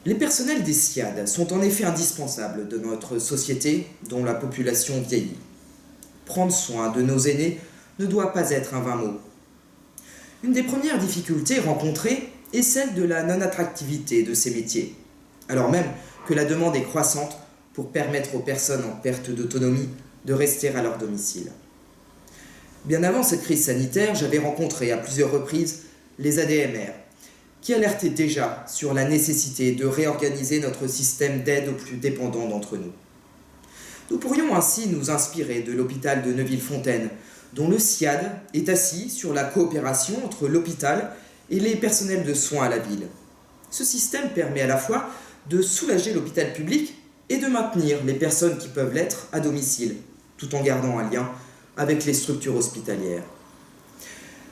Les personnels des SSIAD sont en effet indispensables de notre société dont la population vieillit. Prendre soin de nos aînés ne doit pas être un vain mot. Une des premières difficultés rencontrées est celle de la non-attractivité de ces métiers, alors même que la demande est croissante pour permettre aux personnes en perte d'autonomie de rester à leur domicile. Bien avant cette crise sanitaire, j'avais rencontré à plusieurs reprises les ADMR, qui alertaient déjà sur la nécessité de réorganiser notre système d'aide aux plus dépendants d'entre nous. Nous pourrions ainsi nous inspirer de l'hôpital de Neuville-Fontaine, dont le SSIAD est assis sur la coopération entre l'hôpital et les personnels de soins à la ville. Ce système permet à la fois de soulager l'hôpital public et de maintenir les personnes qui peuvent l'être à domicile, tout en gardant un lien avec les structures hospitalières.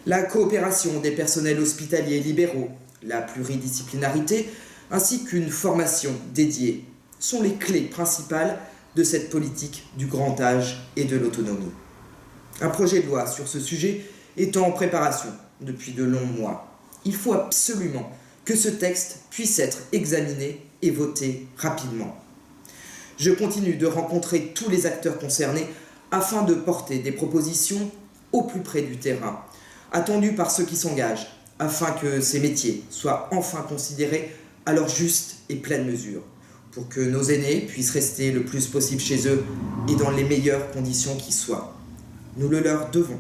La coopération des personnels hospitaliers libéraux, la pluridisciplinarité, ainsi qu'une formation dédiée sont les clés principales de cette politique du grand âge et de l'autonomie. Un projet de loi sur ce sujet est en préparation depuis de longs mois. Il faut absolument que ce texte puisse être examiné et voté rapidement. Je continue de rencontrer tous les acteurs concernés afin de porter des propositions au plus près du terrain, attendues par ceux qui s'engagent, afin que ces métiers soient enfin considérés à leur juste et pleine mesure, pour que nos aînés puissent rester le plus possible chez eux et dans les meilleures conditions qui soient. Nous le leur devons.